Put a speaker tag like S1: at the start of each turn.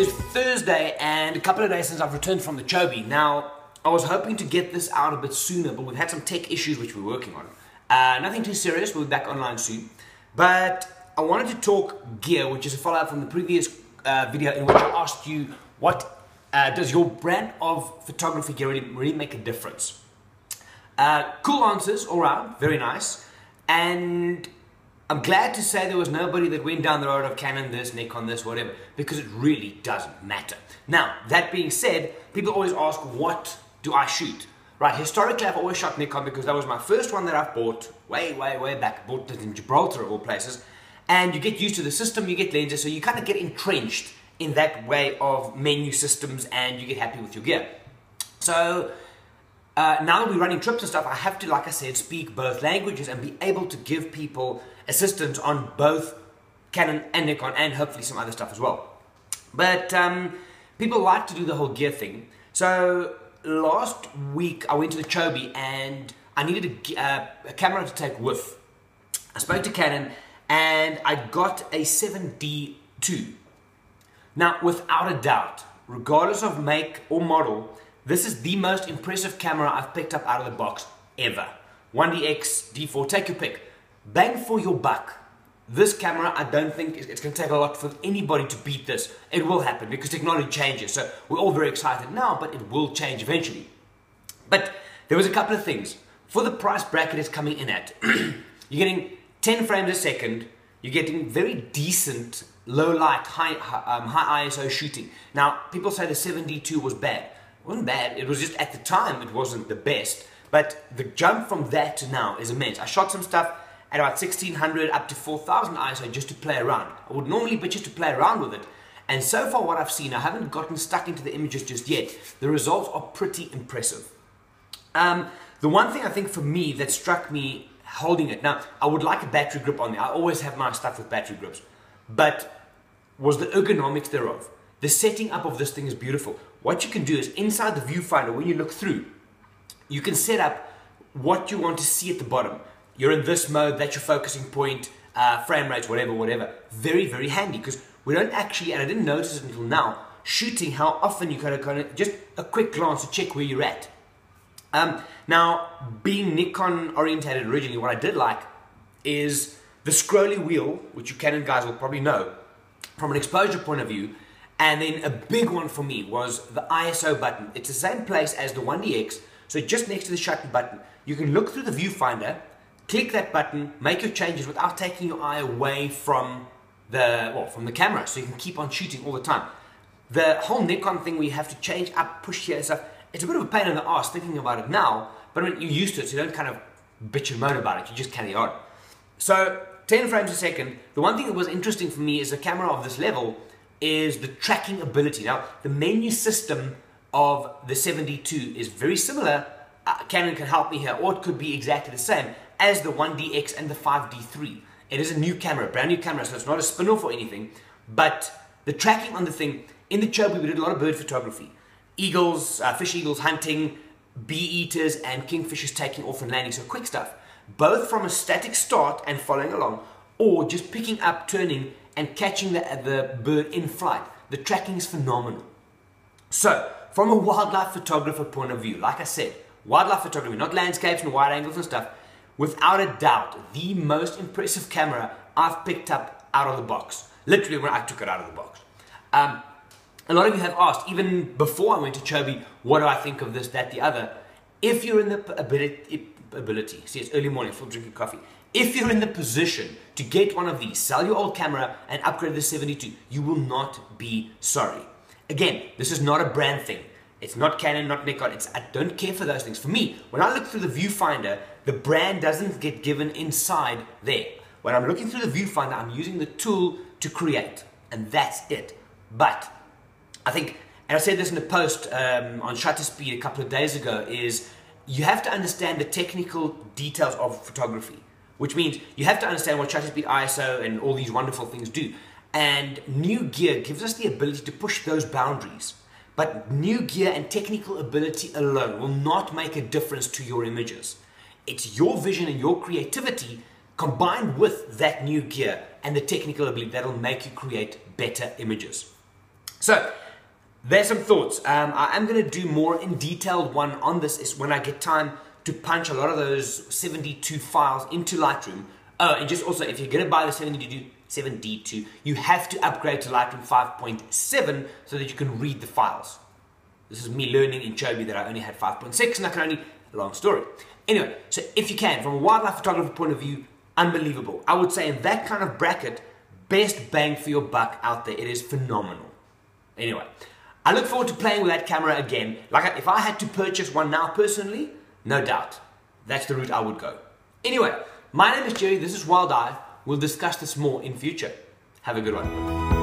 S1: is Thursday and a couple of days since I've returned from the Chobe. Now, I was hoping to get this out a bit sooner, but we've had some tech issues which we're working on. Nothing too serious, we'll be back online soon. But I wanted to talk gear, which is a follow-up from the previous video in which I asked you what does your brand of photography gear really make a difference? Cool answers all around, very nice. And I'm glad to say there was nobody that went down the road of Canon this, Nikon this, whatever, because it really doesn't matter. Now, that being said, people always ask, what do I shoot? Right, historically I've always shot Nikon because that was my first one that I've bought way back. I bought it in Gibraltar of all places. And you get used to the system, you get lenses, so you kind of get entrenched in that way of menu systems and you get happy with your gear. So, now that we're running trips and stuff, I have to, like I said, speak both languages and be able to give people assistance on both Canon and Nikon and hopefully some other stuff as well. But people like to do the whole gear thing. So last week I went to the Chobe and I needed a camera to take with. I spoke to Canon and I got a 7D2. Now, without a doubt, regardless of make or model, this is the most impressive camera I've picked up out of the box ever. 1DX, D4, take your pick. Bang for your buck. This camera, I don't think it's going to take a lot for anybody to beat this. It will happen because technology changes. So we're all very excited now, but it will change eventually. But there was a couple of things. For the price bracket it's coming in at, you're getting 10 frames a second. You're getting very decent low light, high ISO shooting. Now, people say the 7D2 was bad. It wasn't bad. It was just at the time it wasn't the best. But the jump from that to now is immense. I shot some stuff at about 1600 up to 4000 ISO just to play around. I would normally, but just to play around with it. And so far what I've seen, I haven't gotten stuck into the images just yet. The results are pretty impressive. The one thing I think for me that struck me holding it, now I would like a battery grip on there. I always have my stuff with battery grips. But was the ergonomics thereof. The setting up of this thing is beautiful. What you can do is inside the viewfinder, when you look through, you can set up what you want to see at the bottom. You're in this mode, that's your focusing point, frame rates, whatever. Very handy because we don't actually, and I didn't notice it until now, shooting how often you kind of just a quick glance to check where you're at. Now, being Nikon orientated originally, what I did like is the scrolly wheel, which you Canon guys will probably know from an exposure point of view. And then a big one for me was the ISO button. It's the same place as the 1DX, so just next to the shutter button, you can look through the viewfinder, click that button, make your changes without taking your eye away from the camera, so you can keep on shooting all the time. The whole Nikon thing where you have to change up, push here and stuff, it's a bit of a pain in the ass thinking about it now, but I mean, you're used to it, so you don't kind of bitch and moan about it, you just carry on. So, 10 frames a second. The one thing that was interesting for me is the camera of this level is the tracking ability. Now, the menu system of the 7D2 is very similar. Canon can help me here, or it could be exactly the same as the 1DX and the 5D3. It is a new camera, brand new camera, so it's not a spin-off or anything, but the tracking on the thing, in the Chobe we did a lot of bird photography. Eagles, fish eagles hunting, bee eaters, and kingfishers taking off and landing, so quick stuff. Both from a static start and following along, or just picking up, turning, and catching the bird in flight. The tracking is phenomenal. So, from a wildlife photographer point of view, like I said, wildlife photography, not landscapes and wide angles and stuff, without a doubt, the most impressive camera I've picked up out of the box. Literally when I took it out of the box. A lot of you have asked, even before I went to Chobe, what do I think of this, that, the other? If you're in the ability, see it's early morning, still drinking coffee. If you're in the position to get one of these, sell your old camera and upgrade the 72, you will not be sorry. Again, this is not a brand thing. It's not Canon, not Nikon. I don't care for those things. For me, when I look through the viewfinder, the brand doesn't get given inside there. When I'm looking through the viewfinder, I'm using the tool to create, and that's it. But I think, and I said this in a post on Shutter Speed a couple of days ago, is you have to understand the technical details of photography, which means you have to understand what shutter speed, ISO, and all these wonderful things do. And new gear gives us the ability to push those boundaries. But new gear and technical ability alone will not make a difference to your images. It's your vision and your creativity combined with that new gear and the technical ability that will make you create better images. So, there's some thoughts. I am going to do more in detailed one on this is when I get time to punch a lot of those 7D2 files into Lightroom. Oh, and just also, if you're going to buy the 7D2, you have to upgrade to Lightroom 5.7 so that you can read the files. This is me learning in Chobe that I only had 5.6 and I can only, long story. Anyway, so if you can, from a wildlife photographer point of view, unbelievable. I would say in that kind of bracket, best bang for your buck out there. It is phenomenal. Anyway, I look forward to playing with that camera again. Like, if I had to purchase one now personally, no doubt, that's the route I would go. Anyway, my name is Gerry, this is Wild Eye. We'll discuss this more in future. Have a good one.